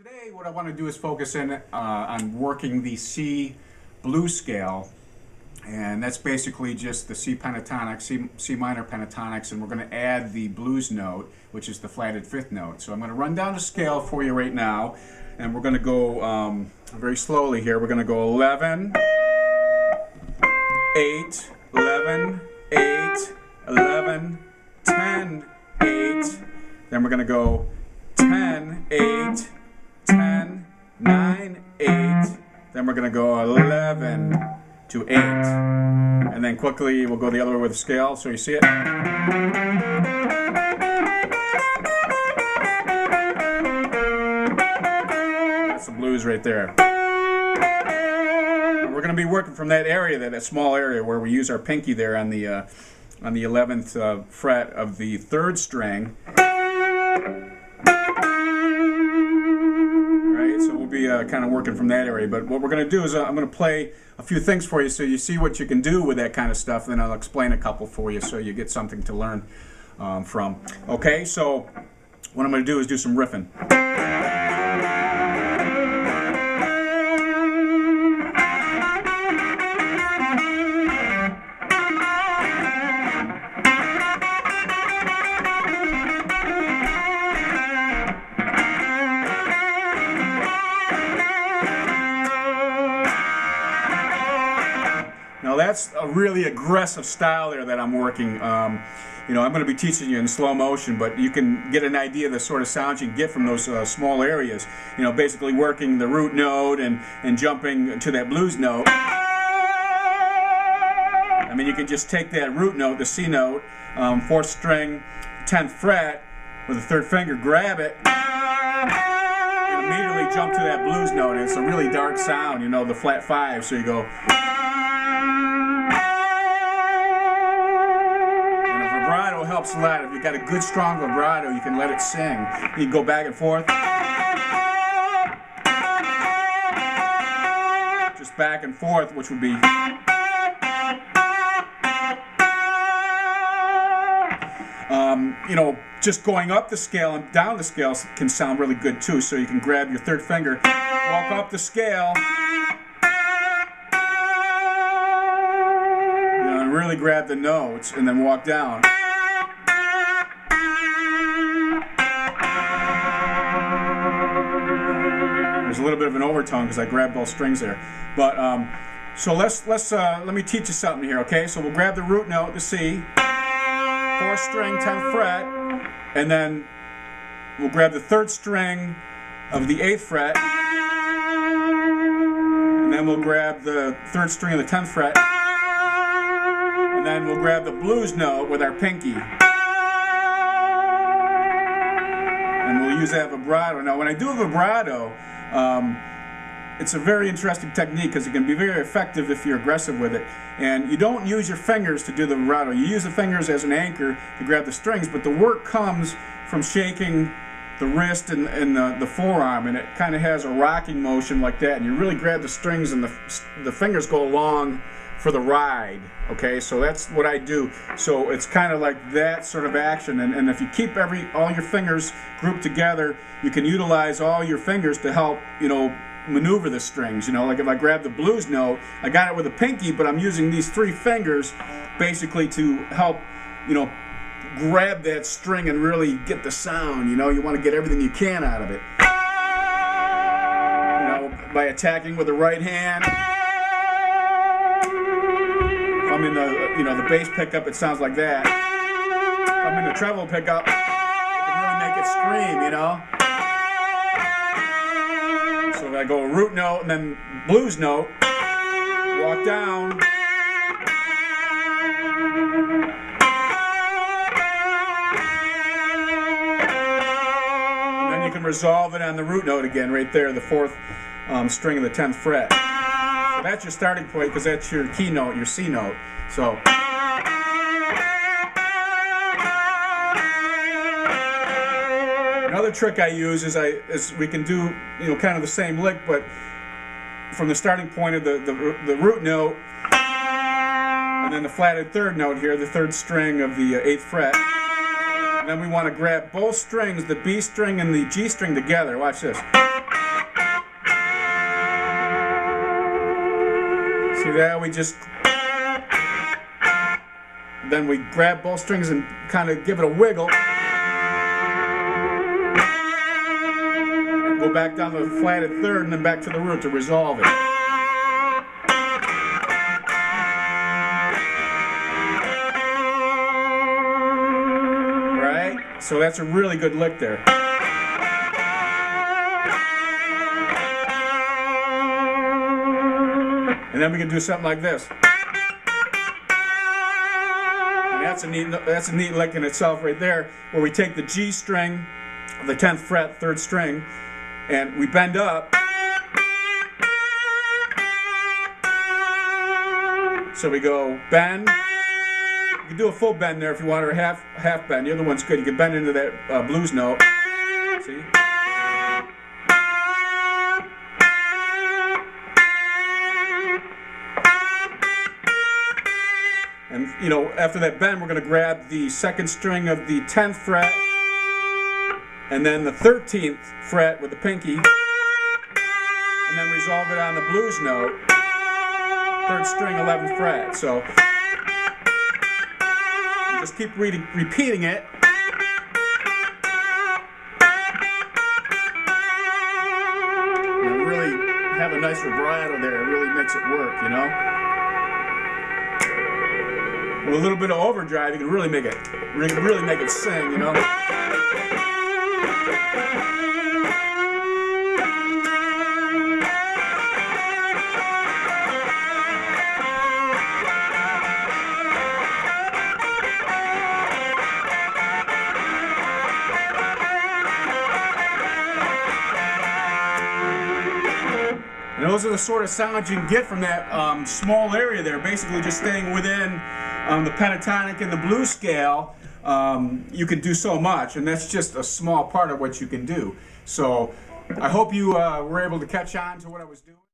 Today what I want to do is focus in on working the C blues scale, and that's basically just the C pentatonic, C minor pentatonics, and we're going to add the blues note, which is the flatted fifth note. So I'm going to run down the scale for you right now, and we're going to go very slowly here. We're going to go 11, 8, 11, 8, 11, 10, 8, then we're going to go 10, 8, 10, 9, 8, then we're going to go 11 to 8, and then quickly we'll go the other way with the scale, so you see it. That's the blues right there. And we're going to be working from that area, that small area where we use our pinky there on the 11th fret of the third string. Kind of working from that area, but what we're going to do is I'm going to play a few things for you so you see what you can do with that kind of stuff, then I'll explain a couple for you so you get something to learn from. Okay, so what I'm going to do is do some riffing. Now that's a really aggressive style there that I'm working. You know, I'm going to be teaching you in slow motion, but you can get an idea of the sort of sounds you can get from those small areas. You know, basically working the root note and jumping to that blues note. I mean, you can just take that root note, the C note, 4th string, 10th fret, with the third finger, grab it, and immediately jump to that blues note. And it's a really dark sound, you know, the flat 5, so you go. Helps a lot. If you've got a good strong vibrato, you can let it sing. You can go back and forth. Just back and forth, which would be. You know, just going up the scale and down the scale can sound really good too. So you can grab your third finger, walk up the scale, you know, and really grab the notes, and then walk down. There's a little bit of an overtone because I grabbed both strings there, but so let me teach you something here, okay? So we'll grab the root note, the C, 4th string, 10th fret, and then we'll grab the 3rd string of the 8th fret, and then we'll grab the 3rd string of the 10th fret, and then we'll grab the blues note with our pinky. And we'll use that vibrato. Now when I do a vibrato, it's a very interesting technique because it can be very effective if you're aggressive with it. And you don't use your fingers to do the vibrato. You use the fingers as an anchor to grab the strings, but the work comes from shaking the wrist and the forearm, and it kind of has a rocking motion like that. And you really grab the strings, and the fingers go along for the ride. Okay, so that's what I do. So it's kind of like that sort of action, and if you keep all your fingers grouped together, you can utilize all your fingers to help, you know, maneuver the strings. You know, like if I grab the blues note, I got it with a pinky, but I'm using these 3 fingers basically to help, you know, grab that string and really get the sound. You know, you want to get everything you can out of it, you know, by attacking with the right hand. If I'm in the, you know, the bass pickup, it sounds like that. If I'm in the treble pickup, it can really make it scream, you know. So if I go root note and then blues note, walk down. And then you can resolve it on the root note again, right there, the 4th string of the 10th fret. So that's your starting point because that's your key note, your C note. So. Another trick I use is we can do, you know, kind of the same lick, but from the starting point of the root note, and then the flatted third note here, the 3rd string of the 8th fret, And then we want to grab both strings, the B string and the G string together. Watch this. See that? We just, then we grab both strings and kind of give it a wiggle. Go back down to the flatted third and then back to the root to resolve it. Right? So that's a really good lick there. And then we can do something like this. And that's a neat lick in itself right there, where we take the G string, the 10th fret, 3rd string, and we bend up. So we go bend. You can do a full bend there if you want, or a half bend. The other one's good. You can bend into that blues note. See? And you know, after that bend, we're going to grab the 2nd string of the 10th fret, and then the 13th fret with the pinky, and then resolve it on the blues note, 3rd string, 11th fret. So just keep repeating it. And really have a nice vibrato there. It really makes it work, you know. With a little bit of overdrive, you can really make it sing, you know. And those are the sort of sounds you can get from that small area there, basically just staying within the pentatonic and the blues scale. You can do so much, and that's just a small part of what you can do. So I hope you were able to catch on to what I was doing.